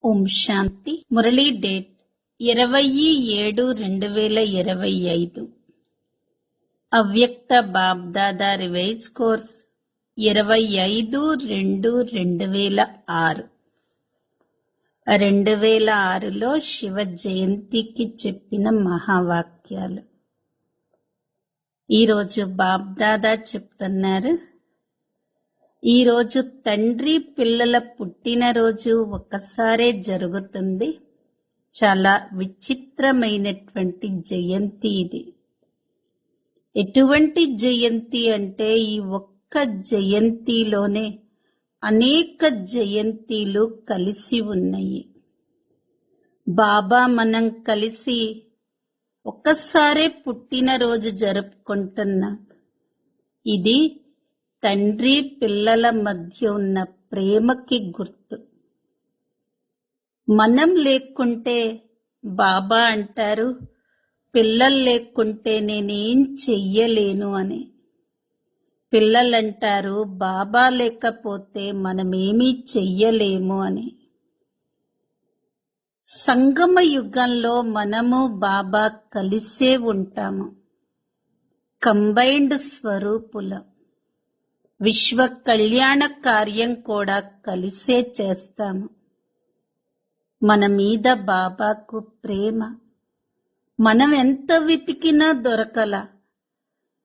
ఓం శాంతి. Murali date 20/7/2025. అవ్యక్త BapDada revise course 25/2/2006. 2006లో Shiva జయంతికి చెప్పిన మహావాక్యాలు. ఈరోజు బాబ్దాదా చెప్తున్నారు, ఈరోజు తండ్రి పిల్లల పుట్టినరోజు ఒక్కసారే జరుగుతుంది. చాలా విచిత్రమైనటువంటి జయంతి ఇది. ఎటువంటి జయంతి అంటే ఈ ఒక్క జయంతిలోనే అనేక జయంతిలు కలిసి ఉన్నాయి. బాబా మనం కలిసి ఒక్కసారే పుట్టినరోజు జరుపుకుంటున్నాం. ఇది తండ్రి పిల్లల మధ్య ఉన్న ప్రేమకి గుర్తు. మనం లేకుంటే బాబా అంటారు, పిల్లలు లేకుంటే నేనేం చెయ్యలేను అని. పిల్లలంటారు, బాబా లేకపోతే మనమేమీ చెయ్యలేము అని. సంగమ యుగంలో మనము బాబా కలిసే ఉంటాము. కంబైన్డ్ స్వరూపులం. విశ్వ కళ్యాణ కార్యం కూడా కలిసే చేస్తాము. మన మీద బాబాకు ప్రేమ. మనం ఎంత వెతికినా దొరకల.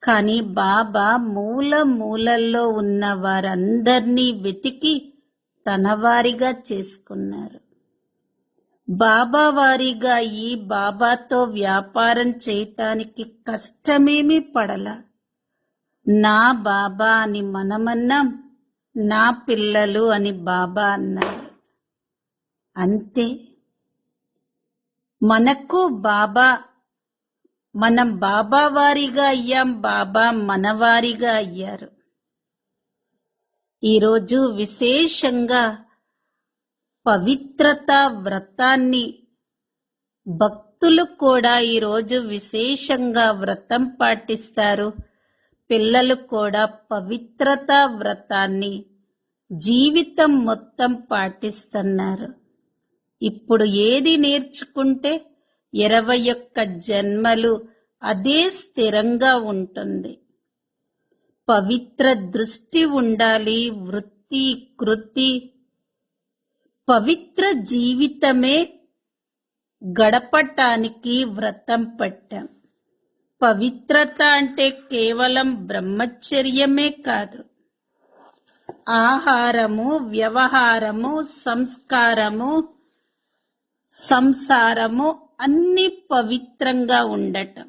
కానీ బాబా మూల మూలల్లో ఉన్న వారందర్నీ వెతికి తన వారిగా చేసుకున్నారు. బాబా వారిగా ఈ బాబాతో వ్యాపారం చేయటానికి కష్టమేమీ పడల. నా బాబా అని మనమన్నాం, నా పిల్లలు అని బాబా అన్నారు. అంతే. మనకు బాబా, మనం బాబా వారిగా అయ్యాం, బాబా మనవారిగా అయ్యారు. ఈరోజు విశేషంగా పవిత్రత వ్రతాన్ని భక్తులు కూడా ఈరోజు విశేషంగా వ్రతం పాటిస్తారు. పిల్లలు కూడా పవిత్రత వ్రతాన్ని జీవితం మొత్తం పాటిస్తున్నారు. ఇప్పుడు ఏది నేర్చుకుంటే 21 జన్మలు అదే స్థిరంగా ఉంటుంది. పవిత్ర దృష్టి ఉండాలి. వృత్తి కృతి పవిత్ర జీవితమే గడపటానికి వ్రతం పట్టాం. పవిత్రత అంటే కేవలం బ్రహ్మచర్యమే కాదు. ఆహారము, వ్యవహారము, సంస్కారము, సంసారము అన్ని పవిత్రంగా ఉండటం.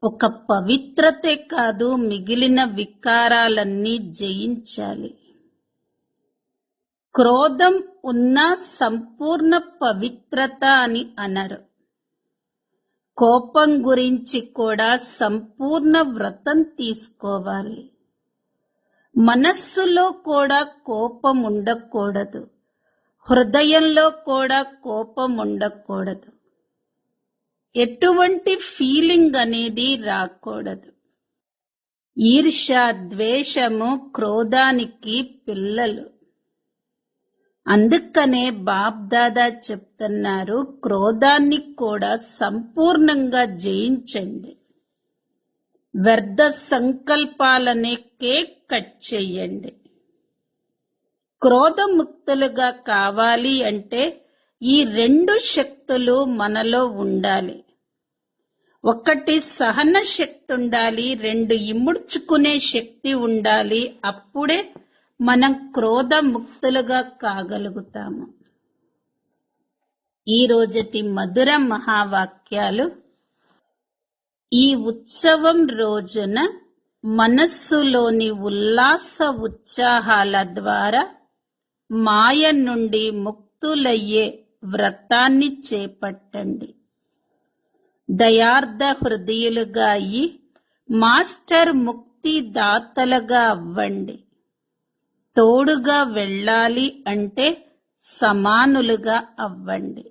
ఒక పవిత్రతే కాదు, మిగిలిన వికారాలన్నీ జయించాలి. క్రోధం ఉన్న సంపూర్ణ పవిత్రత అని అనరు. కోపం గురించి కూడా సంపూర్ణ వ్రతం తీసుకోవాలి. మనస్సులో కూడా కోపం ఉండకూడదు. హృదయంలో కూడా కోపం ఉండకూడదు. ఎటువంటి ఫీలింగ్ అనేది రాకూడదు. ఈర్ష్య, ద్వేషము క్రోధానికి పిల్లలు. అందుకనే బాబ్దాదా చెప్తున్నారు, క్రోధాన్ని కూడా సంపూర్ణంగా జయించండి. వ్యర్థ సంకల్పాలనే కేక్ కట్ చేయండి. క్రోధముక్తులుగా కావాలి అంటే ఈ 2 శక్తులు మనలో ఉండాలి. ఒకటి సహన శక్తి ఉండాలి, 2 ఇముడ్చుకునే శక్తి ఉండాలి. అప్పుడే మనం క్రోధముక్తులుగా కాగలుగుతాము. ఈ రోజటి మధుర మహావాక్యాలు. ఈ ఉత్సవం రోజున మనస్సులోని ఉల్లాస ఉత్సాహాల ద్వారా మాయ నుండి ముక్తులయ్యే వ్రతాన్ని చేపట్టండి. దయార్థ హృదయులుగా అయి మాస్టర్ ముక్తి దాతలుగా అవ్వండి. తోడుగా వెళ్ళాలి అంటే సమానులుగా అవ్వండి.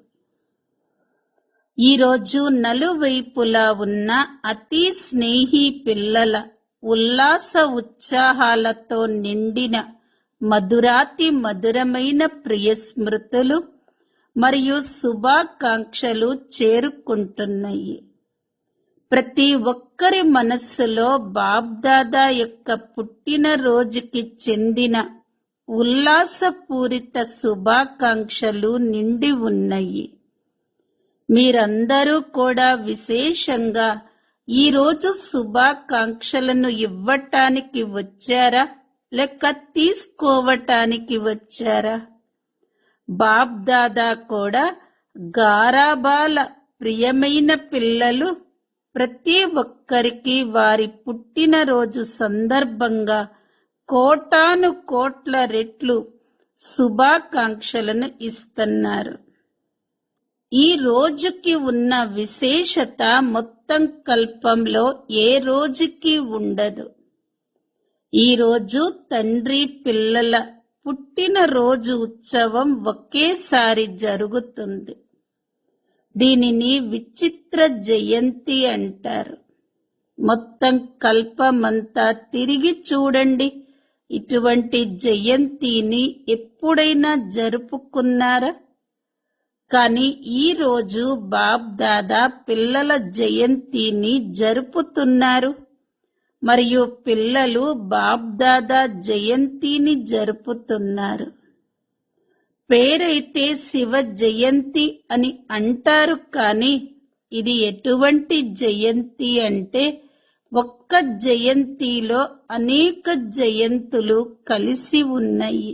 ఈరోజు నలువైపులా ఉన్న అతి స్నేహి పిల్లల ఉల్లాస ఉత్సాహాలతో నిండిన మధురాతి మధురమైన ప్రియ స్మృతులు మరియు శుభాకాంక్షలు చేరుకుంటున్నాయి. ప్రతి ఒక్కరి మనస్సులో బాబ్దాదా యొక్క పుట్టినరోజుకి చెందిన ఉల్లాసపూరిత శుభాకాంక్షలు నిండి ఉన్నాయి. మీరందరూ కూడా విశేషంగా ఈరోజు శుభాకాంక్షలను ఇవ్వటానికి వచ్చారా లేక తీసుకోవటానికి వచ్చారా? బాబ్దాదా కూడా గారాబాల ప్రియమైన పిల్లలు ప్రతి ఒక్కరికి వారి పుట్టినరోజు సందర్భంగా కోటాను కోట్ల రెట్లు శుభాకాంక్షలను ఇస్తున్నారు. ఈ రోజుకి ఉన్న విశేషత మొత్తం కల్పంలో ఏ రోజుకి ఉండదు. ఈ రోజు తండ్రి పిల్లల పుట్టినరోజు ఉత్సవం ఒకేసారి జరుగుతుంది. దీనిని విచిత్ర జయంతి అంటారు. మొత్తం కల్పమంతా తిరిగి చూడండి. ఇటువంటి జయంతిని ఎప్పుడైనా జరుపుకున్నారా? కానీ ఈ రోజు బాబ్దాదా పిల్లల జయంతిని జరుపుతున్నారు మరియు పిల్లలు బాబ్దాదా జయంతిని జరుపుతున్నారు. పేరైతే శివ జయంతి అని అంటారు, కానీ ఇది ఎటువంటి జయంతి అంటే ఒక్క జయంతిలో అనేక జయంతులు కలిసి ఉన్నాయి.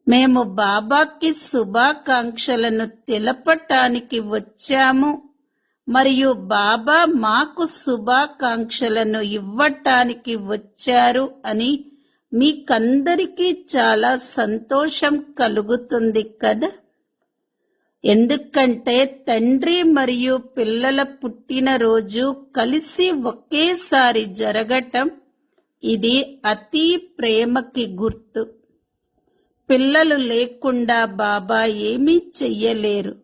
మేము బాబాకి శుభాకాంక్షలను తెలపటానికి వచ్చాము మరియు బాబా మాకు శుభాకాంక్షలను ఇవ్వటానికి వచ్చారు అని మీకందరికీ చాలా సంతోషం కలుగుతుంది కదా. ఎందుకంటే తండ్రి మరియు పిల్లల పుట్టినరోజు కలిసి ఒకేసారి జరగటం ఇది అతి ప్రేమకి గుర్తు. పిల్లలు లేకుండా బాబా ఏమీ చెయ్యలేరు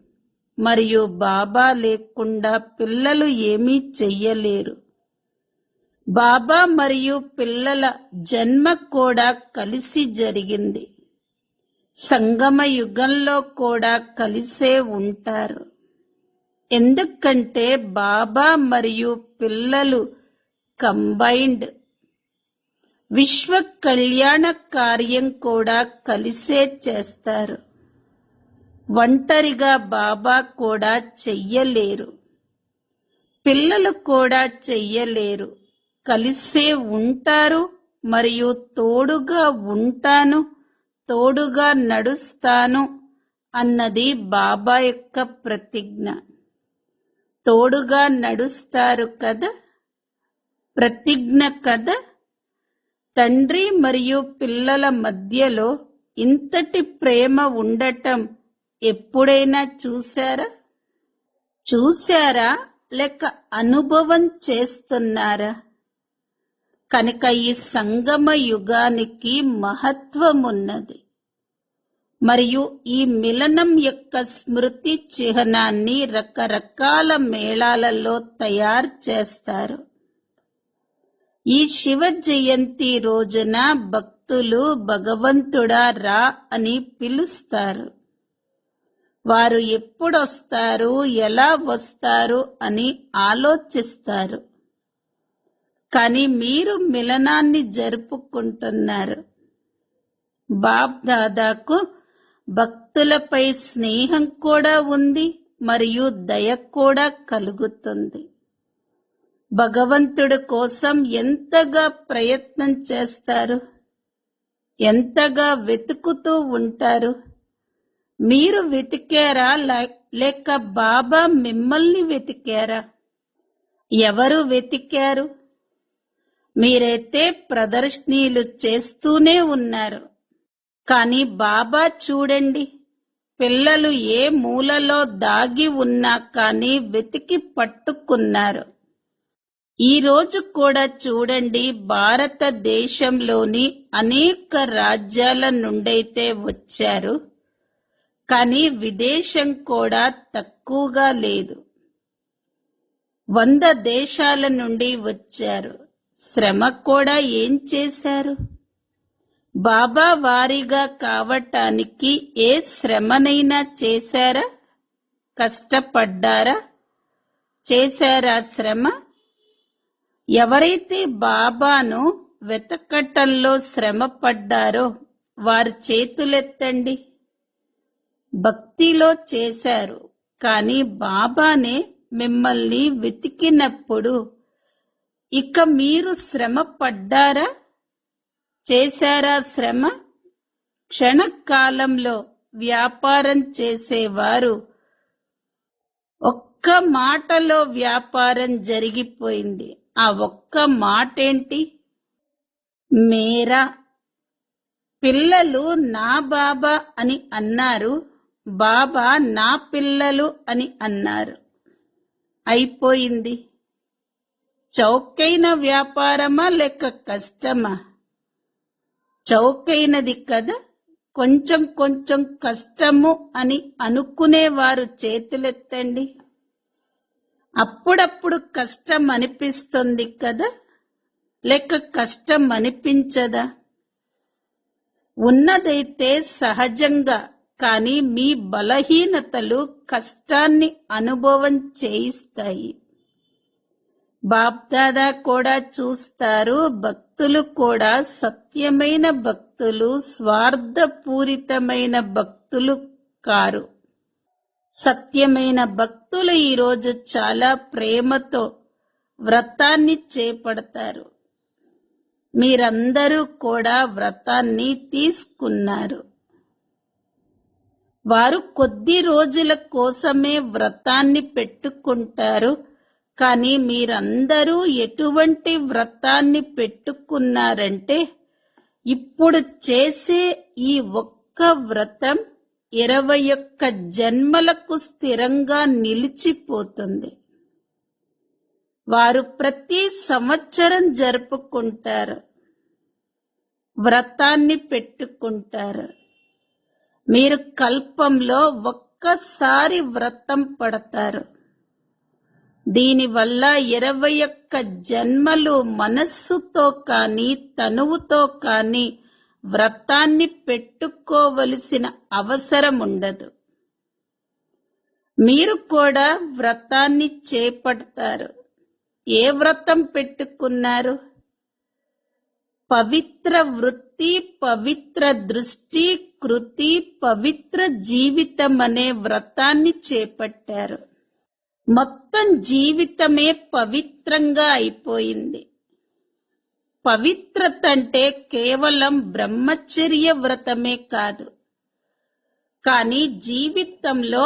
మరియు బాబా లేకుండా పిల్లలు ఏమీ చెయ్యలేరు. బాబా మరియు పిల్లల జన్మ కూడా కలిసి జరిగింది. సంగమ యుగంలో కూడా కలిసే ఉంటారు. ఎందుకంటే బాబా మరియు పిల్లలు కంబైన్డ్. విశ్వ కళ్యాణ కార్యం కూడా కలిసే చేస్తారు. ఒంటరిగా బాబా కూడా చెయ్యలేరు, పిల్లలు కూడా చెయ్యలేరు. కలిసే ఉంటారు మరియు తోడుగా ఉంటాను, తోడుగా నడుస్తాను అన్నది బాబా యొక్క ప్రతిజ్ఞ. తోడుగా నడుస్తారు కదా, ప్రతిజ్ఞ కదా. తండ్రి మరియు పిల్లల మధ్యలో ఇంతటి ప్రేమ ఉండటం ఎప్పుడైనా చూశారా లేక అనుభవం చేస్తున్నారా? కనుక ఈ సంగమ యుగానికి మహత్వమున్నది మరియు ఈ మిలనం యొక్క స్మృతి చిహ్నాన్ని రకరకాల మేళాలలో తయారు చేస్తారు. ఈ శివ జయంతి రోజున భక్తులు భగవంతుడా రా అని పిలుస్తారు. వారు ఎప్పుడొస్తారు, ఎలా వస్తారు అని ఆలోచిస్తారు. కానీ మీరు మిలనాన్ని జరుపుకుంటున్నారు. బాప్ దాదాకు భక్తులపై స్నేహం కూడా ఉంది మరియు దయ కూడా కలుగుతుంది. భగవంతుడి కోసం ఎంతగా ప్రయత్నం చేస్తారు, ఎంతగా వెతుకుతూ ఉంటారు. మీరు వెతికారా లేక బాబా మిమ్మల్ని వెతికారా? ఎవరు వెతికారు? మీరైతే ప్రదర్శనలు చేస్తూనే ఉన్నారు. కానీ బాబా చూడండి, పిల్లలు ఏ మూలలో దాగి ఉన్నా కానీ వెతికి పట్టుకున్నారు. ఈ రోజు కూడా చూడండి, భారతదేశంలోని అనేక రాజ్యాల నుండైతే వచ్చారు, కానీ విదేశం కూడా తక్కువగా లేదు. 100 దేశాల నుండి వచ్చారు. శ్రమ కూడా ఏం చేశారు? బాబా వారిగా కావటానికి ఏ శ్రమనైనా చేశారా? కష్టపడ్డారా? చేశారా శ్రమ? ఎవరైతే బాబాను వెతకటంలో శ్రమ పడ్డారో వారి చేతులెత్తండి. భక్తిలో చేశారు, కానీ బాబానే మిమ్మల్ని వెతికినప్పుడు ఇక మీరు శ్రమ పడ్డారా? చేశారా శ్రమ? క్షణకాలంలో వ్యాపారం చేసేవారు ఒక్క మాటలో వ్యాపారం జరిగిపోయింది. ఆ ఒక్క మాటేంటి? మేరా. పిల్లలు నా బాబా అని అన్నారు, బాబా నా పిల్లలు అని అన్నారు. అయిపోయింది. చౌకైన వ్యాపారమా లేక కష్టమా? చౌకైనది కదా. కొంచెం కొంచెం కష్టము అని అనుకునేవారు చేతులెత్తండి. అప్పుడప్పుడు కష్టం అనిపిస్తుంది కదా, లేక కష్టం అనిపించదా? ఉన్నదైతే సహజంగా, కానీ మీ బలహీనతలు కష్టాన్ని అనుభవం చేయిస్తాయి. బాప్దాదా కూడా చూస్తారు, భక్తులు కూడా సత్యమైన భక్తులు, స్వార్థపూరితమైన భక్తులు కారు. సత్యమైన భక్తులు ఈరోజు చాలా ప్రేమతో వ్రతాన్ని చేపడతారు. మీరందరూ కూడా వ్రతాన్ని తీసుకున్నారు. వారు కొద్ది రోజుల కోసమే వ్రతాన్ని పెట్టుకుంటారు, కానీ మీరందరూ ఎటువంటి వ్రతాన్ని పెట్టుకున్నారంటే ఇప్పుడు చేసే ఈ ఒక్క వ్రతం 21 జన్మలకు స్థిరంగా నిలిచిపోతుంది. వారు ప్రతి సంవత్సరం జరుపుకుంటారు, వ్రతాన్ని పెట్టుకుంటారు. మీరు కల్పంలో ఒక్కసారి వ్రతం పడతారు. దీనివల్ల 21 జన్మలు మనస్సుతో కానీ తనువుతో కానీ వ్రతాన్ని పెట్టుకోవలసిన అవసరం ఉండదు. మీరు కూడా వ్రతాన్ని చేపడతారు. ఏ వ్రతం పెట్టుకున్నారు? పవిత్ర వృత్తి, పవిత్ర దృష్టి, కృతి, పవిత్ర జీవితం అనే వ్రతాన్ని చేపట్టారు. మొత్తం జీవితమే పవిత్రంగా అయిపోయింది. పవిత్రత అంటే కేవలం బ్రహ్మచర్య వ్రతమే కాదు, కానీ జీవితంలో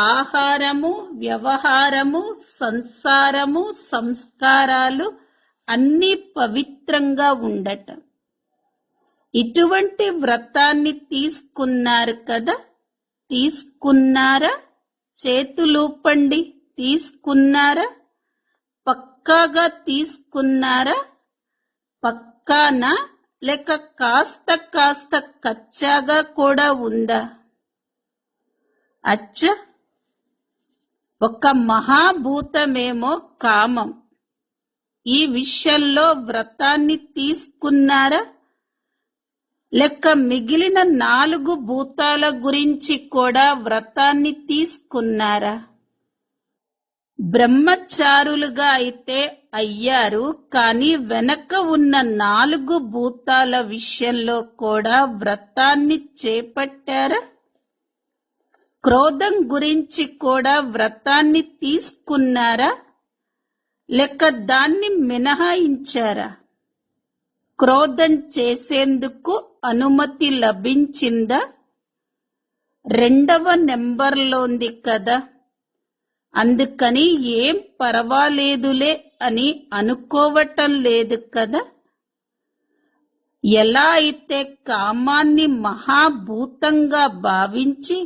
ఆహారము, వ్యవహారము, సంసారము, సంస్కారాలు అన్నీ పవిత్రంగా ఉండటం. ఇటువంటి వ్రతాన్ని తీసుకున్నారు కదా. తీసుకున్నారా? చేతులూపండి. తీసుకున్నారా? పక్కాగా తీసుకున్నారా? పక్కానా లేక కాస్త కాస్త కచ్చాగా కూడా ఉందా? అచ్చ. ఒక మహాభూతమేమో కామం. ఈ విషయంలో వ్రతాన్ని తీసుకున్నారా? లేక మిగిలిన 4 భూతాల గురించి కూడా వ్రతాన్ని తీసుకున్నారా? బ్రహ్మచారులుగా అయితే అయ్యారు, కానీ వెనక ఉన్న 4 భూతాల విషయంలో కూడా వ్రతాన్ని చేపట్టారా? క్రోధం గురించి కూడా వ్రతాన్ని తీసుకున్నారా? లేక దాన్ని మినహాయించారా? క్రోధం చేసేందుకు అనుమతి లభించిందా? 2వ నెంబర్లోంది కదా. అందుకని ఏం పర్వాలేదులే అని అనుకోవటం లేదు కదా. ఎలా అయితే కామాన్ని మహాభూతంగా భావించి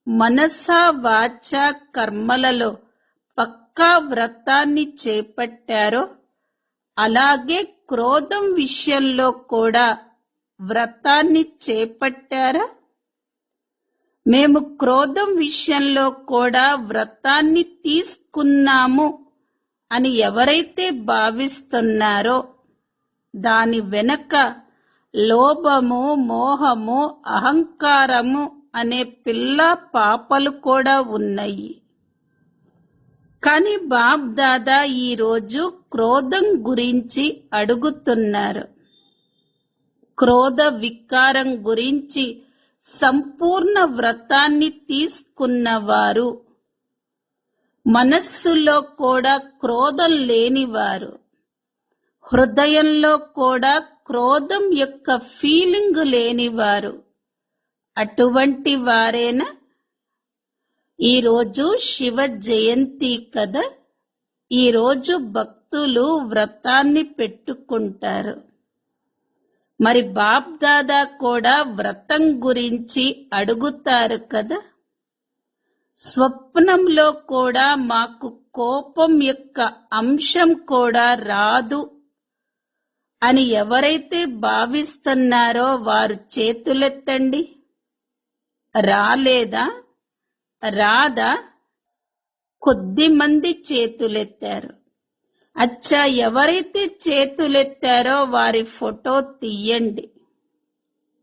మనసా వాచా కర్మలలో పక్కా వ్రతాన్ని చేపట్టారో, అలాగే క్రోధం విషయంలో కూడా వ్రతాన్ని చేపట్టారా? మేము క్రోధం విషయంలో కూడా వ్రతాన్ని తీసుకున్నాము అని ఎవరైతే భావిస్తున్నారో దాని వెనక లోభము, మోహము, అహంకారము అనే పిల్ల పాపలు కూడా ఉన్నాయి. కాని బాప్ దాదా ఈరోజు క్రోధం గురించి అడుగుతున్నారు. క్రోధ వికారం గురించి సంపూర్ణ వ్రతాన్ని తీసుకున్నవారు, మనస్సులో కూడా క్రోధం లేనివారు, హృదయంలో కూడా క్రోధం యొక్క ఫీలింగ్ లేనివారు, అటువంటి వారేనా? ఈరోజు శివ జయంతి కదా. ఈరోజు భక్తులు వ్రతాన్ని పెట్టుకుంటారు. మరి బాప్ దాదా కూడా వ్రతం గురించి అడుగుతారు కదా. స్వప్నంలో కూడా మాకు కోపం యొక్క అంశం కూడా రాదు అని ఎవరైతే భావిస్తున్నారో వారు చేతులెత్తండి. రాలేదా? రాదా? కొద్ది మంది చేతులెత్తారు. అచ్చా, ఎవరైతే చేతులెత్తారో వారి ఫోటో తీయండి.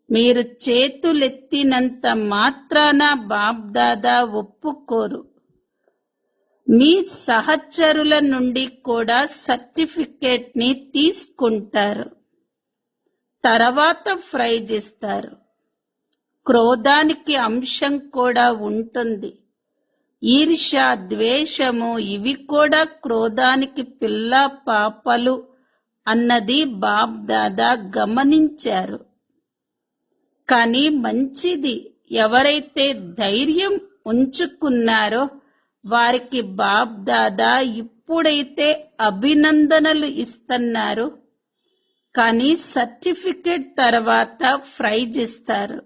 మీరు చేతులెత్తినంత మాత్రాన బాబ్దాదా ఒప్పుకోరు. మీ సహచరుల నుండి కూడా సర్టిఫికేట్ ని తీసుకుంటారు. తర్వాత ప్రైజ్ ఇస్తారు. క్రోధానికి అంశం కూడా ఉంటుంది. ఈర్ష్య, ద్వేషము ఇవి కూడా క్రోధానికి పిల్ల పాపలు అన్నది బాప్ దాదా గమనించారు. కానీ మంచిది, ఎవరైతే ధైర్యం ఉంచుకున్నారో వారికి బాప్ దాదా ఇప్పుడైతే అభినందనలు ఇస్తున్నారు. కానీ సర్టిఫికెట్ తర్వాత ప్రైజ్ ఇస్తారు.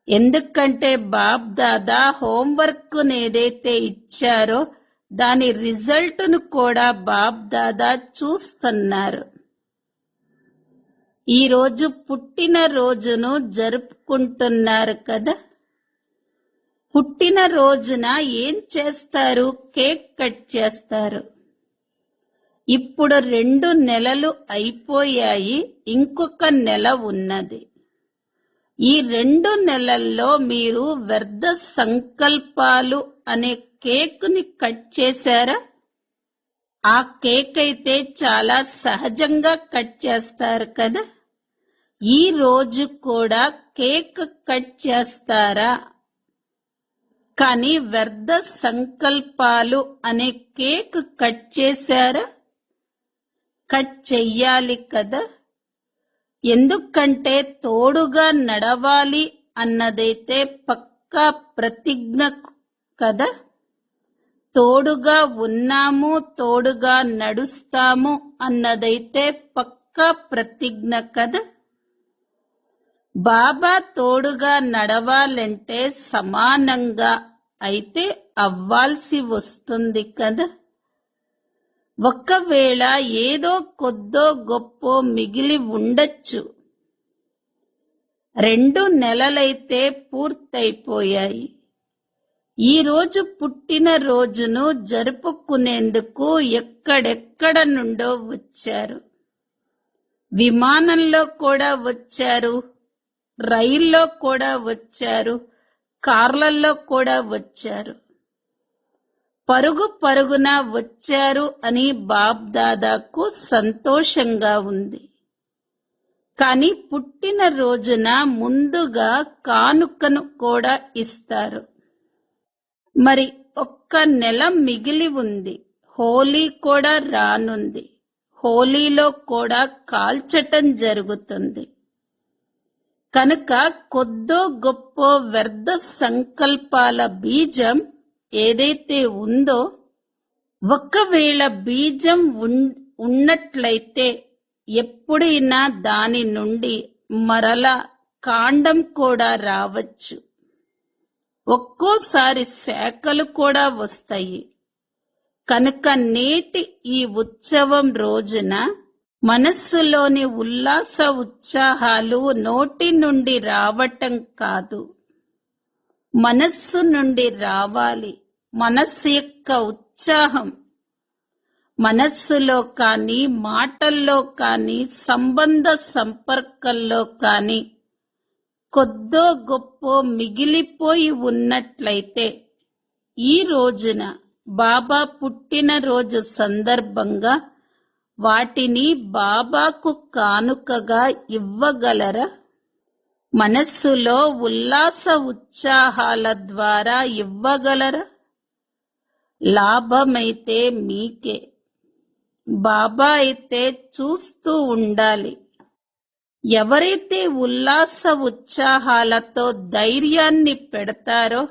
ఎందుకంటే బాప్ దాదా హోంవర్క్ ఏదైతే ఇచ్చారో దాని రిజల్ట్ ను కూడా బాప్ దాదా చూస్తున్నారు. ఈ రోజు పుట్టిన రోజును జరుపుకుంటున్నారు కదా. పుట్టిన రోజున ఏం చేస్తారు? కేక్ కట్ చేస్తారు. ఇప్పుడు 2 నెలలు అయిపోయాయి, ఇంకొక నెల ఉన్నది. ఈ 2 నెలల్లో మీరు వ్యర్థ సంకల్పాలు అనే కేకుని కట్ చేశారా? ఆ కేక్ అయితే చాలా సహజంగా కట్ చేస్తారు కదా. ఈ రోజు కూడా కేక్ కట్ చేస్తారా? కానీ వ్యర్థ సంకల్పాలు అనే కేక్ కట్ చేశారా? కట్ చెయ్యాలి కదా. ఎందుకంటే తోడుగా నడవాలి అన్నదైతే పక్కా ప్రతిజ్ఞ కదా. తోడుగా ఉన్నాము, తోడుగా నడుస్తాము అన్నదైతే పక్కా ప్రతిజ్ఞ కదా. బాబా తోడుగా నడవాలంటే సమానంగా అయితే అవ్వాల్సి వస్తుంది కదా. ఒక్కవేళ ఏదో కొద్దో గొప్పో మిగిలి ఉండొచ్చు. 2 నెలలైతే పూర్తయిపోయాయి. ఈ రోజు పుట్టిన రోజును జరుపుకునేందుకు ఎక్కడెక్కడ నుండో వచ్చారు. విమానంలో కూడా వచ్చారు, రైల్లో కూడా వచ్చారు, కార్లలో కూడా వచ్చారు. పరుగు పరుగున వచ్చారు అని బాప్ దాదాకు సంతోషంగా ఉంది. కానీ పుట్టిన రోజున ముందుగా కానుకను కూడా ఇస్తారు. మరి ఒక్క నెల మిగిలి ఉంది. హోలీ కూడా రానుంది. హోలీలో కూడా కాల్చటం జరుగుతుంది. కనుక కొద్దో గొప్పో వ్యర్థ సంకల్పాల బీజం ఏదైతే ఉందో, ఒకవేళ బీజం ఉన్నట్లయితే ఎప్పుడైనా దాని నుండి మరలా కాండం కూడా రావచ్చు. ఒక్కోసారి శాఖలు కూడా వస్తాయి. కనుక నేటి ఈ ఉత్సవం రోజున మనస్సులోని ఉల్లాస ఉత్సాహాలు నోటి నుండి రావటం కాదు, మనస్సు నుండి రావాలి. మనస్సు యొక్క ఉత్సాహం మనస్సులో కానీ మాటల్లో కానీ సంబంధ సంపర్కంలో కానీ కొద్దో గొప్పో మిగిలిపోయి ఉన్నట్లయితే ఈ రోజున బాబా పుట్టినరోజు సందర్భంగా వాటిని బాబాకు కానుకగా ఇవ్వగలరా? మనస్సులో ఉల్లాస ఉత్సాహాల ద్వారా ఇవ్వగలరా? లాభమైతే మీకే. బాబా అయితే చూస్తూ ఉండాలి. ఎవరైతే ఉల్లాస ఉత్సాహాలతో ధైర్యాన్ని పెడతారో,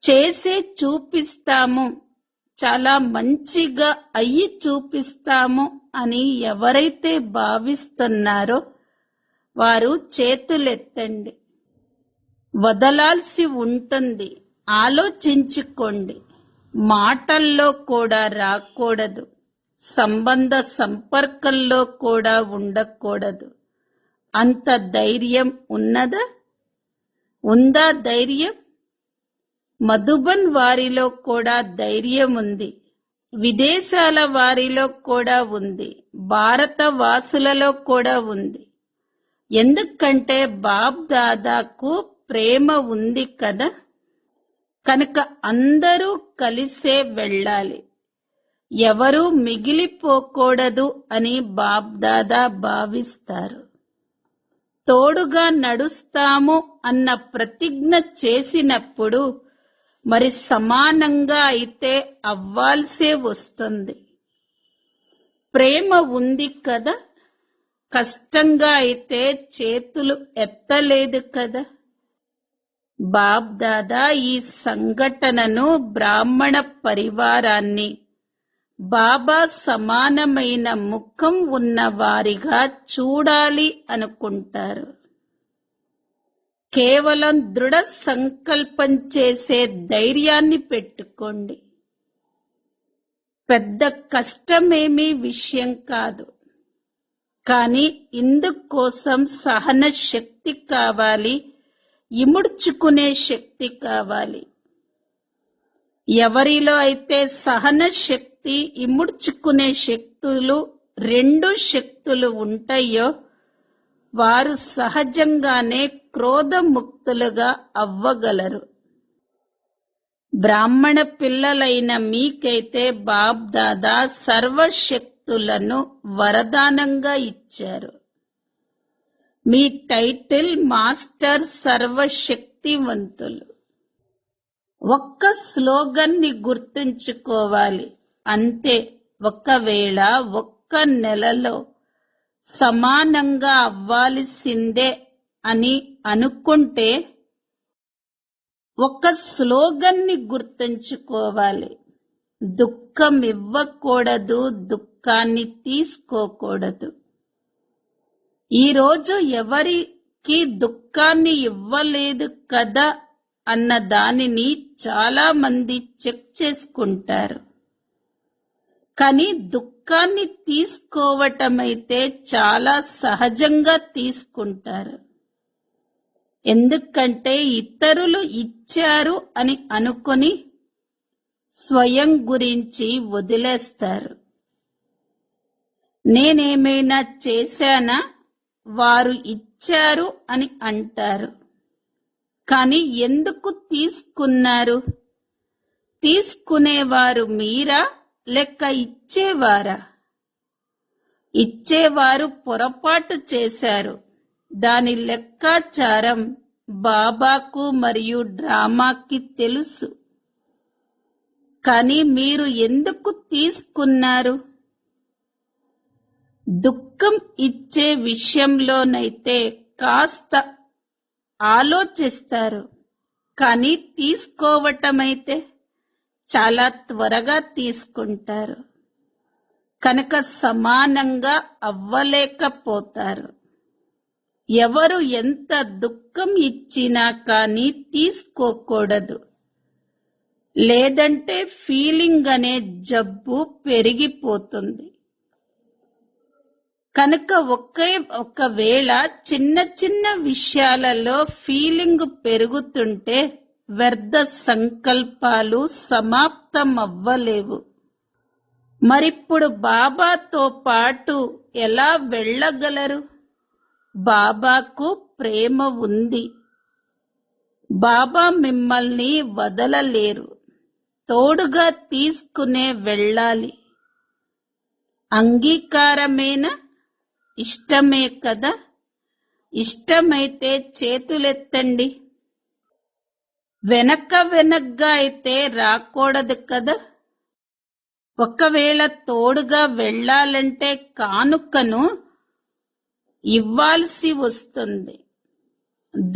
చేసే చూపిస్తాము, చాలా మంచిగా అయ్యి చూపిస్తాము అని ఎవరైతే భావిస్తున్నారో వారు చేతులెత్తండి. వదలాల్సి ఉంటుంది, ఆలోచించుకోండి. మాటల్లో కూడా రాకూడదు, సంబంధ సంపర్కంలో కూడా ఉండకూడదు. అంత ధైర్యం ఉన్నదా? ఉందా ధైర్యం? మధుబన్ వారిలో కూడా ధైర్యం ఉంది, విదేశాల వారిలో కూడా ఉంది, భారత వాసులలో కూడా ఉంది. ఎందుకంటే బాబ్ దాదాకు ప్రేమ ఉంది కదా, కనుక అందరూ కలిసే వెళ్ళాలి. ఎవరూ మిగిలిపోకూడదు అని బాబ్ దాదా భావిస్తారు. తోడుగా నడుస్తాము అన్న ప్రతిజ్ఞ చేసినప్పుడు మరి సమానంగా అయితే అవ్వాల్సే వస్తుంది. ప్రేమ ఉంది కదా, కష్టంగా అయితే చేతులు ఎత్తలేదు కదా. బాబ్ దాదా ఈ సంఘటనను బ్రాహ్మణ పరివారాన్ని బాబా సమానమైన ముఖం ఉన్న వారిగా చూడాలి అనుకుంటారు. కేవలం దృఢ సంకల్పం చేసే ధైర్యాన్ని పెట్టుకోండి. పెద్ద కష్టమేమీ విషయం కాదు, కానీ ఇందుకోసం సహన శక్తి కావాలి, ఇముడ్చుకునే శక్తి కావాలి. ఎవరిలో అయితే సహన శక్తి, ఇముడ్చుకునే శక్తులు, రెండు శక్తులు ఉంటాయో వారు సహజంగానే క్రోధముక్తులుగా అవ్వగలరు. బ్రాహ్మణ పిల్లలైన మీకైతే బాబ్ దాదా సర్వశక్తులను వరదానంగా ఇచ్చారు. మీ టైటిల్ మాస్టర్ సర్వశక్తివంతులు. ఒక్క స్లోగన్ ని గుర్తుంచుకోవాలి అంతే. ఒకవేళ ఒక్క నెలలో సమానంగా అవ్వాల్సిందే అని అనుకుంటే ఒక స్లోగన్ ని గుర్తుంచుకోవాలి. దుఃఖం ఇవ్వకూడదు, దుఃఖాన్ని తీసుకోకూడదు. ఈరోజు ఎవరికి దుఃఖాన్ని ఇవ్వలేదు కదా అన్న దానిని చాలా మంది చెక్ చేసుకుంటారు. కానీ దుఃఖాన్ని తీసుకోవటమైతే చాలా సహజంగా తీసుకుంటారు. ఎందుకంటే ఇతరులు ఇచ్చారు అని అనుకొని స్వయం గురించి వదిలేస్తారు. నేనేమైనా చేశానా, వారు ఇచ్చారు అని అంటారు. కానీ ఎందుకు తీసుకున్నారు? తీసుకునేవారు మీరా లేక ఇచ్చేవారా? ఇచ్చేవారు పొరపాటు చేశారు. దాని లెక్కాచారం బాబాకు మరియు డ్రామాకి తెలుసు. కానీ మీరు ఎందుకు తీసుకున్నారు? దుఃఖం ఇచ్చే విషయంలోనైతే కాస్త ఆలోచిస్తారు, కానీ తీసుకోవటమైతే చాలా త్వరగా తీసుకుంటారు. కనుక సమానంగా అవ్వలేకపోతారు. ఎవరు ఎంత దుఃఖం ఇచ్చినా కానీ తీసుకోకూడదు, లేదంటే ఫీలింగ్ అనే జబ్బు పెరిగిపోతుంది. కనుక ఒకవేళ చిన్న చిన్న విషయాలలో ఫీలింగ్ పెరుగుతుంటే వ్యర్థ సంకల్పాలు సమాప్తం అవ్వలేవు. మరిప్పుడు బాబాతో పాటు ఎలా వెళ్ళగలరు? బాబాకు ప్రేమ ఉంది. బాబా మిమ్మల్ని వదలలేరు. తోడుగా తీసుకునే వెళ్ళాలి. అంగీకారమేనా? ఇష్టమే కదా? ఇష్టమైతే చేతులెత్తండి. వెనక్గా అయితే రాకూడదు కదా? ఒకవేళ తోడుగా వెళ్ళాలంటే కానుకను ఇవ్వాల్సి వస్తుంది.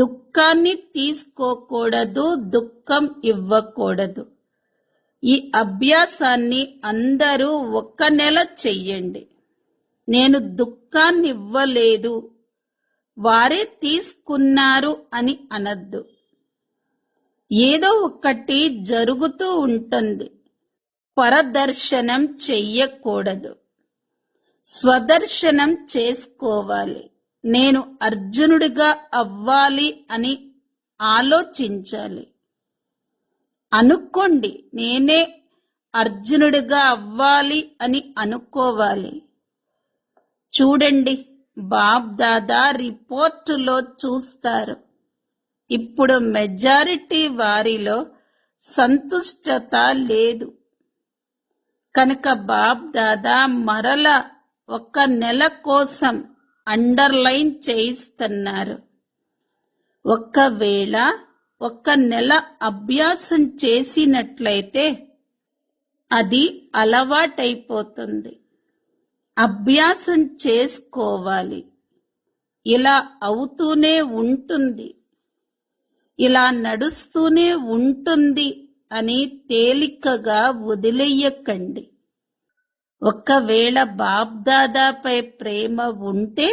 దుఃఖాన్ని తీసుకోకూడదు, దుఃఖం ఇవ్వకూడదు. ఈ అభ్యాసాన్ని అందరూ 1 నెల చెయ్యండి. నేను దుఃఖాన్ని ఇవ్వలేదు, వారే తీసుకున్నారు అని అనద్దు. ఏదో ఒకటి జరుగుతూ ఉంటుంది. పరదర్శనం చెయ్యకూడదు. స్వదర్శనం చేసుకోవాలి. నేను అర్జునుడిగా అవ్వాలి అని ఆలోచించాలి. అనుకోండి, నేనే అర్జునుడిగా అవ్వాలి అని అనుకోవాలి. చూడండి, బాబ్ దాదా రిపోర్టులో చూస్తారు. ఇప్పుడు మెజారిటీ వారిలో సంతుష్టత లేదు. కనుక బాబ్ దాదా మరల 1 నెల కోసం అండర్లైన్ చేయిస్తున్నారు. ఒకవేళ 1 నెల అభ్యాసం చేసినట్లయితే అది అలవాటైపోతుంది. అభ్యాసం చేసుకోవాలి. ఇలా అవుతూనే ఉంటుంది, ఇలా నడుస్తూనే ఉంటుంది అని తేలికగా వదిలేయకండి. ఒకవేళ బాబ్దాదాపై ప్రేమ ఉంటే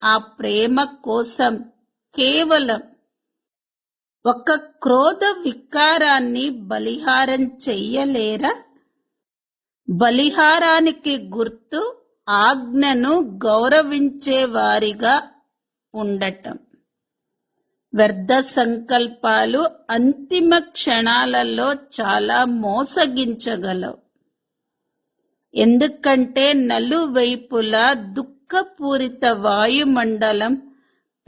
ఆ ప్రేమ కోసం కేవలం ఒక క్రోధ వికారాన్ని బలిహారం చెయ్యలేరా? బలిహారానికి గుర్తు ఆజ్ఞను గౌరవించే వారిగా ఉండటం. వ్యర్థ సంకల్పాలు అంతిమ క్షణాలలో చాలా మోసగించగలవు. ఎందుకంటే నలువైపులా దుఃఖపూరిత వాయుమండలం,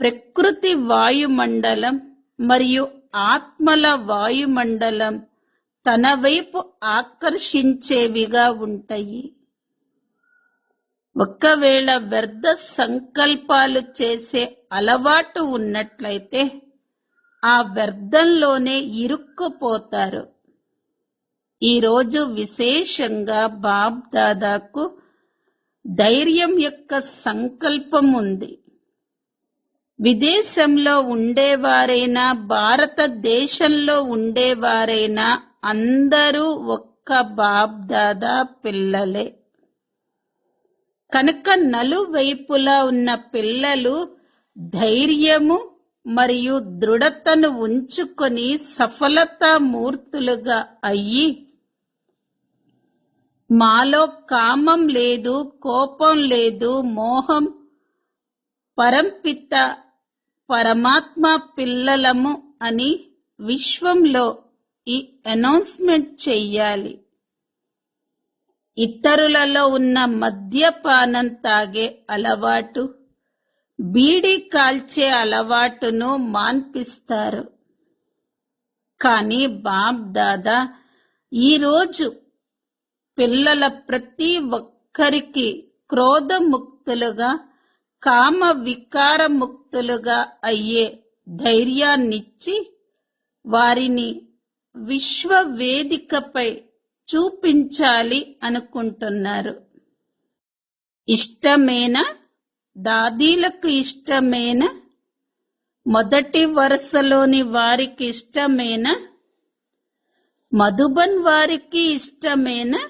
ప్రకృతి వాయుమండలం మరియు ఆత్మల వాయుమండలం తన వైపు ఆకర్షించేవిగా ఉంటాయి. ఒకవేళ వ్యర్థ సంకల్పాలు చేసే అలవాటు ఉన్నట్లయితే ఆ వ్యర్థంలోనే ఇరుక్కుపోతారు. ఈరోజు విశేషంగా బాబ్ దాదాకు ధైర్యం యొక్క సంకల్పం ఉంది. విదేశంలో ఉండేవారైనా భారతదేశంలో ఉండేవారైనా అందరూ ఒక్క బాబ్ దాదా పిల్లలే. కనుక నలువైపులా ఉన్న పిల్లలు ధైర్యము మరియు దృఢతను ఉంచుకొని సఫలతామూర్తులుగా అయ్యి, మాలో కామం లేదు, కోపం లేదు, మోహం, పరంపిత పరమాత్మ పిల్లలము అని విశ్వంలో ఈ అనౌన్స్మెంట్ చెయ్యాలి. ఇతరులలో ఉన్న మద్యపానం తాగే అలవాటు, బీడీ కాల్చే అలవాటును మాన్పిస్తారు. కానీ బాబ్ దాదా ఈరోజు పిల్లల ప్రతి ఒక్కరికి క్రోధముక్తులుగా, కామ వికారముక్తులుగా అయ్యే ధైర్యాన్నిచ్చి వారిని విశ్వవేదికపై చూపించాలి అనుకుంటున్నారు. ఇష్టమేనా? దాదీలకు ఇష్టమేనా? మొదటి వరుసలోని వారికి ఇష్టమేనా? మధుబన్ వారికి ఇష్టమేనా?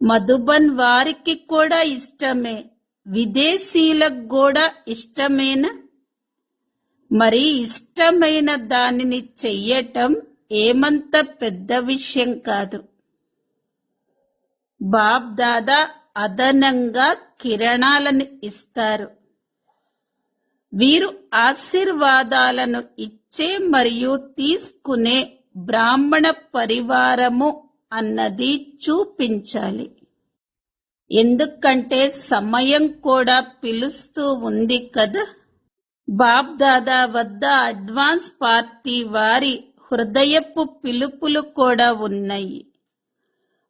మధుబన్ వారికి కూడా ఇష్టమే. విదేశీలకు కూడా ఇష్టమేనా? మరి ఇష్టమైన దానిని చెయ్యటం ఏమంత పెద్ద విషయం కాదు. బాబ్ దాదా అదనంగా కిరణాలను ఇస్తారు. వీరు ఆశీర్వాదాలను ఇచ్చే మరియు తీసుకునే బ్రాహ్మణ పరివారము అన్నది చూపించాలి. ఎందుకంటే సమయం కూడా పిలుస్తూ ఉంది కదా. బాప్ దాదా వద్ద అడ్వాన్స్ పార్టీ వారి హృదయపు పిలుపులు కూడా ఉన్నాయి.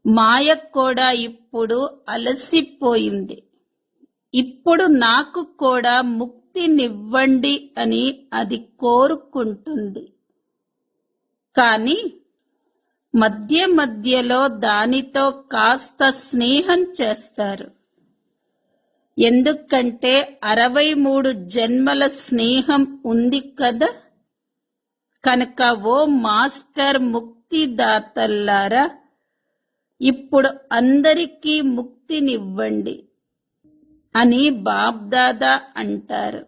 మాయ కూడా ఇప్పుడు అలసిపోయింది. ఇప్పుడు నాకు కూడా ముక్తినివ్వండి అని అది కోరుకుంటుంది. కానీ మధ్య మధ్యలో దానితో కాస్త స్నేహం చేస్తారు. ఎందుకంటే 63 జన్మల స్నేహం ఉంది కదా. కనుక ఓ మాస్టర్ ముక్తిదాతల్లారా, ఇప్పుడు అందరికీ ముక్తినివ్వండి అని బాబ్దాదా అంటారు.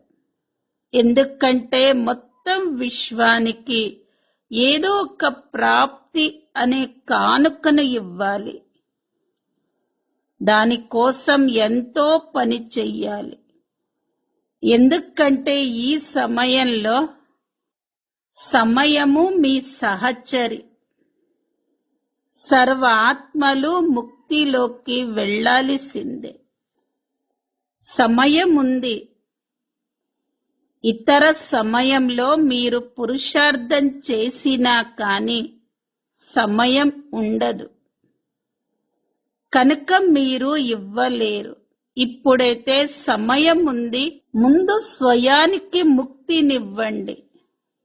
ఎందుకంటే మొత్తం విశ్వానికి ఏదో ఒక ప్రాప్తి అనే కానుకను ఇవ్వాలి. దానికోసం ఎంతో పని చెయ్యాలి. ఎందుకంటే ఈ సమయంలో సమయము మీ సహచరి. సర్వ ఆత్మలు ముక్తిలోకి వెళ్ళాల్సిందే. సమయం ఉంది. ఇతర సమయంలో మీరు పురుషార్థం చేసినా కానీ సమయం ఉండదు. కనుక మీరు ఇవ్వలేరు. ఇప్పుడైతే సమయం ఉంది. ముందు స్వయానికి ముక్తినివ్వండి.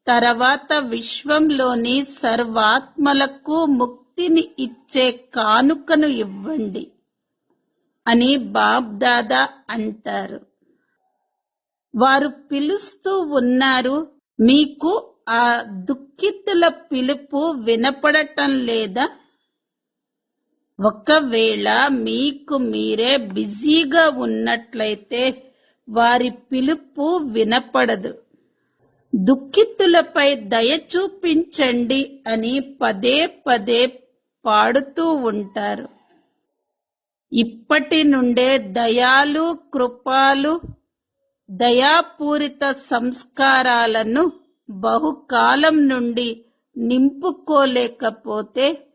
తర్వాత విశ్వంలోని సర్వాత్మలకు ముక్తిని ఇచ్చే కానుకను ఇవ్వండి అని బాబ్దాదా అంటారు. వారు పిలుస్తూ ఉన్నారు. మీకు ఆ దుఃఖితుల పిలుపు వినపడటం లేదా? ఒకవేళ మీకు మీరే బిజీగా ఉన్నట్లయితే వారి పిలుపు వినపడదు. దుఃఖితులపై దయ చూపించండి అని పదే పదే పాడుతూ ఉంటారు. ఇప్పటి నుండే దయాలు, కృపాలు, దయాపూరిత సంస్కారాలను బహుకాలం నుండి నింపుకోలేకపోతే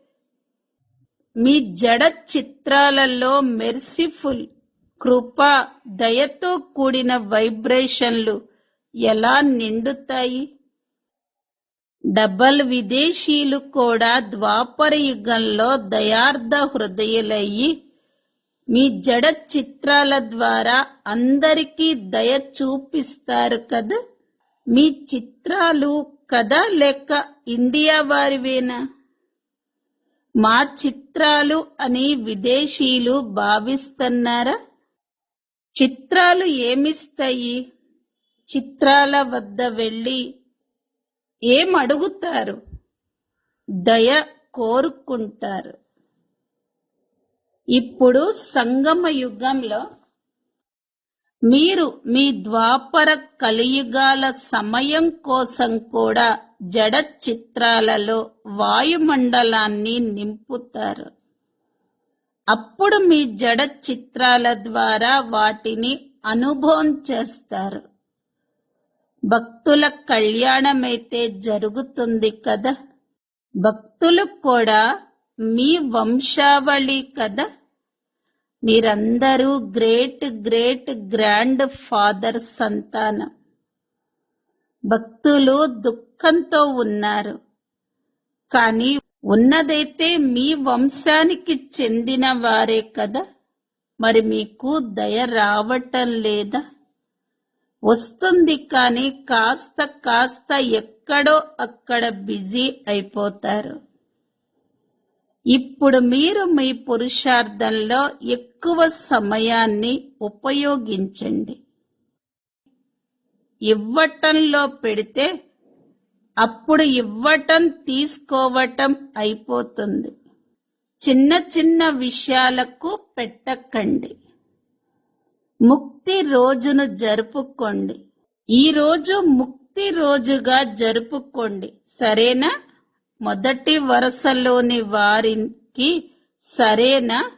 మీ జడ చిత్రాలలో మెర్సిఫుల్, కృప, దయతో కూడిన వైబ్రేషన్లు ఎలా నిండుతాయి? డబల్ విదేశీయులు కూడా ద్వాపర యుగంలో దయార్థ హృదయులయ్యి మీ జడ చిత్రాల ద్వారా అందరికీ దయ చూపిస్తారు కదా. మీ చిత్రాలు కదా లేక ఇండియా వారివేనా? మా చిత్రాలు అని విదేశీయులు భావిస్తున్నారా? చిత్రాలు ఏమిస్తాయి? చిత్రాల వద్ద వెళ్ళి ఏమడుగుతారు? దయ కోరుకుంటారు. ఇప్పుడు సంగమ యుగంలో మీరు మీ ద్వాపర కలియుగాల సమయం కోసం కూడా జడ చిత్రాలలో వాయుమండలాన్ని నింపుతారు. అప్పుడు మీ జడ చిత్రాల ద్వారా వాటిని అనుభవం చేస్తారు. భక్తుల కళ్యాణమైతే జరుగుతుంది కదా. భక్తులు కూడా మీ వంశావళి కదా. మీరందరూ గ్రేట్ గ్రేట్ గ్రాండ్ ఫాదర్ సంతానం. భక్తులు దుఃఖంతో ఉన్నారు. కానీ ఉన్నదైతే మీ వంశానికి చెందిన వారే కదా. మరి మీకు దయ రావటం లేదా? వస్తుంది కానీ కాస్త కాస్త ఎక్కడో అక్కడ బిజీ అయిపోతారు. ఇప్పుడు మీరు మీ పురుషార్థంలో ఎక్కువ సమయాన్ని ఉపయోగించండి. ఇవ్వటంలో పెడితే అప్పుడు ఇవ్వటం తీసుకోవటం అయిపోతుంది. చిన్న చిన్న విషయాలకు పెట్టకండి. ముక్తి రోజును జరుపుకోండి. ఈ రోజు ముక్తి రోజుగా జరుపుకోండి. సరేనా? మొదటి వరుసలోని వారికి సరేనా?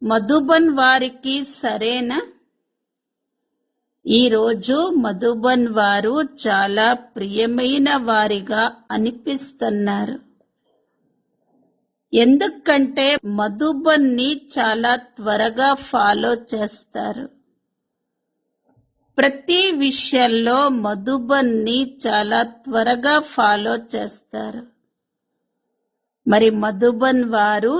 మధుబన్ వారికి సరేనా? ఈ రోజు మధుబన్ వారు చాలా ప్రియమైన వారిగా అనిపిస్తున్నారు. ఎందుకంటే మధుబన్ని చాలా త్వరగా ఫాలో చేస్తారు. ప్రతి విషయంలో మధుబన్ని చాలా త్వరగా ఫాలో చేస్తారు. మరి మధుబన్ వారు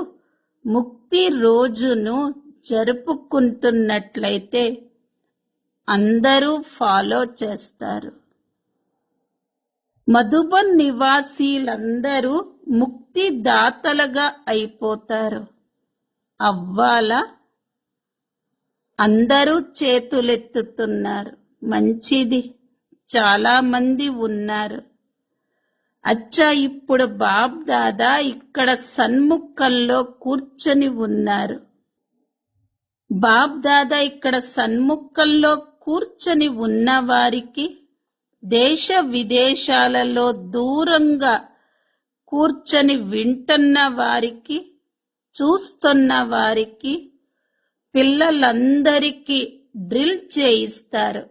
ముక్తి రోజును జరుపుకుంటున్నట్లయితే అందరూ ఫాలో చేస్తారు. మధుబన్ నివాసీలందరూ ముక్తి దాతలుగా అయిపోతారు. అవ్వాలా? అందరూ చేతులెత్తుతున్నారు. మంచిది, చాలా మంది ఉన్నారు. అచ్చా, ఇప్పుడు బాబ్ దాదా ఇక్కడ సన్ముఖంలో కూర్చొని ఉన్నారు. బాబ్ దాదా ఇక్కడ సన్ముఖంలో కూర్చొని ఉన్నవారికి, దేశ విదేశాలలో దూరంగా కూర్చొని వింటున్న వారికి, చూస్తున్న వారికి, పిల్లలందరికీ డ్రిల్ చేయిస్తారు.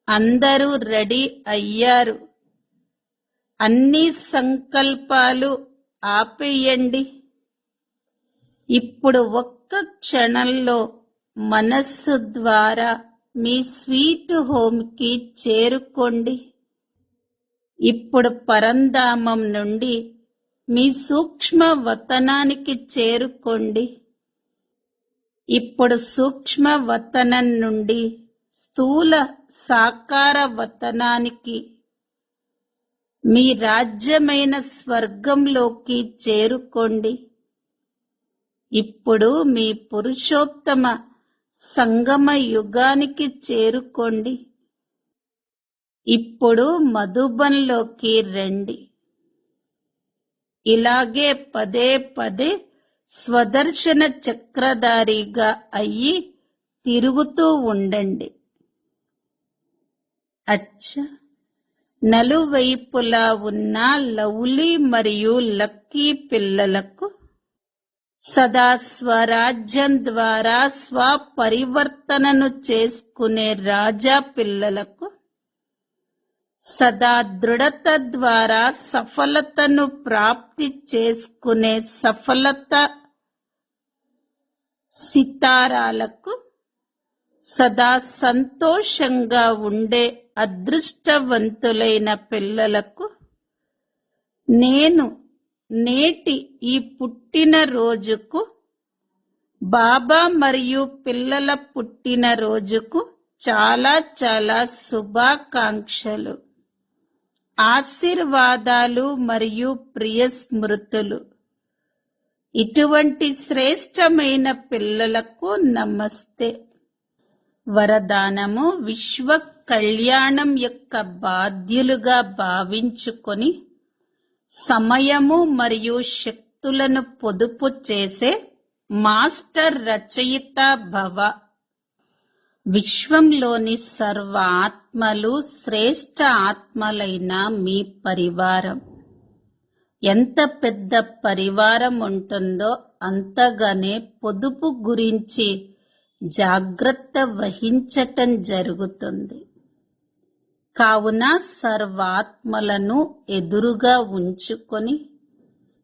అందరూ రెడీ అయ్యారు. అన్ని సంకల్పాలు ఆపేయండి. ఇప్పుడు ఒక్క క్షణంలో మనస్సు ద్వారా మీ స్వీట్ హోమ్కి చేరుకోండి. ఇప్పుడు పరంధామం నుండి మీ సూక్ష్మ వతనానికి చేరుకోండి. ఇప్పుడు సూక్ష్మ వతనం నుండి స్థూల సాకార వతనానికి, మీ రాజ్యమైన స్వర్గంలోకి చేరుకోండి. ఇప్పుడు మీ పురుషోత్తమ సంగమ యుగానికి చేరుకోండి. ఇప్పుడు మధుబన్లోకి రండి. ఇలాగే పదే పదే స్వదర్శన చక్రధారిగా అయ్యి తిరుగుతూ ఉండండి. అచ్చా, నలువైపులా ఉన్న లవ్లీ మరియు లక్కీ పిల్లలకు, సదా స్వరాజ్యం ద్వారా స్వపరివర్తనను చేసుకునే రాజా పిల్లలకు, సదా దృఢత ద్వారా సఫలతను ప్రాప్తి చేసుకునే సఫలత సితారాలకు, సదా సంతోషంగా ఉండే అదృష్టవంతులైన పిల్లలకు, నేను నేటి ఈ పుట్టినరోజుకు, బాబా మరియు పిల్లల పుట్టినరోజుకు చాలా చాలా శుభాకాంక్షలు, ఆశీర్వాదాలు మరియు ప్రియ స్మృతులు. ఇటువంటి శ్రేష్టమైన పిల్లలకు నమస్తే. వరదానము: విశ్వ కళ్యాణం యొక్క బాధ్యులుగా భావించుకొని సమయము మరియు శక్తులను పొదుపు చేసే మాస్టర్ రచయిత భవ. విశ్వంలోని సర్వ ఆత్మలు శ్రేష్ఠ ఆత్మలైన మీ పరివారం. ఎంత పెద్ద పరివారం ఉంటుందో అంతగానే పొదుపు గురించి జాగ్రత్త వహించటం జరుగుతుంది. కావున సర్వాత్మలను ఎదురుగా ఉంచుకొని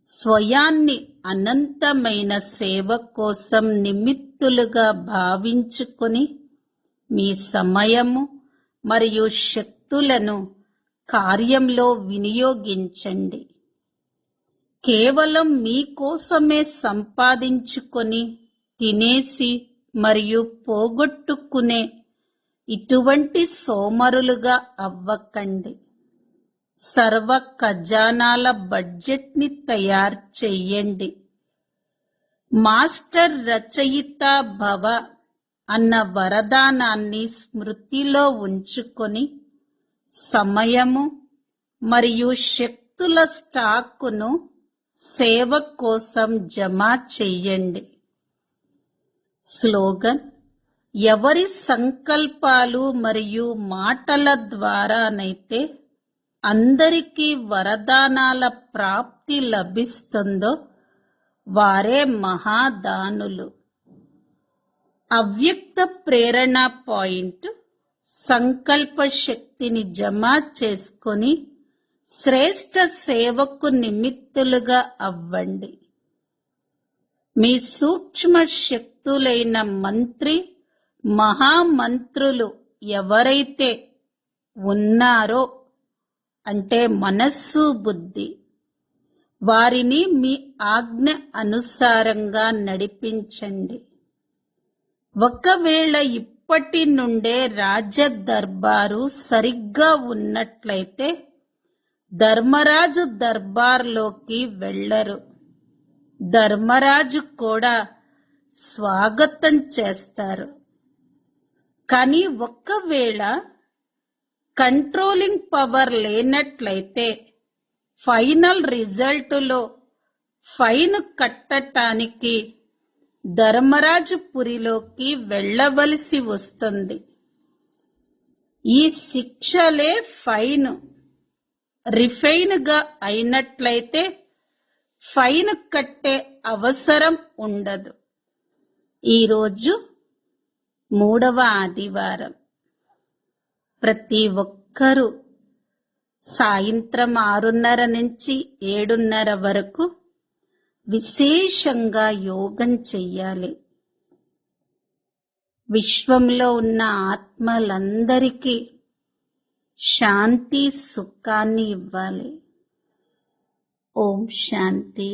స్వయాన్ని అనంతమైన సేవ కోసం నిమిత్తులుగా భావించుకొని మీ సమయము మరియు శక్తులను కార్యంలో వినియోగించండి. కేవలం మీకోసమే సంపాదించుకొని తినేసి మరియు పోగొట్టుకునే ఇటువంటి సోమరులుగా అవ్వకండి. సర్వ ఖజానాల బడ్జెట్ని తయారు చెయ్యండి. మాస్టర్ రచయిత భవ అన్న వరదానాన్ని స్మృతిలో ఉంచుకొని సమయము మరియు శక్తుల స్టాకును సేవ కోసం జమ చెయ్యండి. స్లోగన్: ఎవరి సంకల్పాలు మరియు మాటల ద్వారానైతే అందరికీ వరదానాల ప్రాప్తి లభిస్తుందో వారే మహాదానులు. అవ్యక్త ప్రేరణ పాయింట్: సంకల్ప శక్తిని జమ చేసుకొని శ్రేష్ఠ సేవకు నిమిత్తులుగా అవ్వండి. మీ సూక్ష్మ శక్తులైన మంత్రి మహామంత్రులు ఎవరైతే ఉన్నారో అంటే మనస్సు బుద్ధి, వారిని మీ ఆజ్ఞ అనుసారంగా నడిపించండి. ఒకవేళ ఇప్పటి నుండే రాజ దర్బారు సరిగ్గా ఉన్నట్లయితే ధర్మరాజు దర్బార్లోకి వెళ్ళరు. ధర్మరాజు కూడా స్వాగతం చేస్తారు. కానీ ఒక్కవేళ కంట్రోలింగ్ పవర్ లేనట్లయితే ఫైనల్ రిజల్టులో ఫైన్ కట్టటానికి ధర్మరాజుపురిలోకి వెళ్ళవలసి వస్తుంది. ఈ శిక్షలే ఫైన్. రిఫైన్ గా అయినట్లయితే ఫైన్ కట్టే అవసరం ఉండదు. ఈరోజు 3వ ఆదివారం. ప్రతి ఒక్కరూ సాయంత్రం 6:30 నుంచి 7:30 వరకు విశేషంగా యోగం చెయ్యాలి. విశ్వంలో ఉన్న ఆత్మలందరికీ శాంతి సుఖాన్ని ఇవ్వాలి. ఓం శాంతి.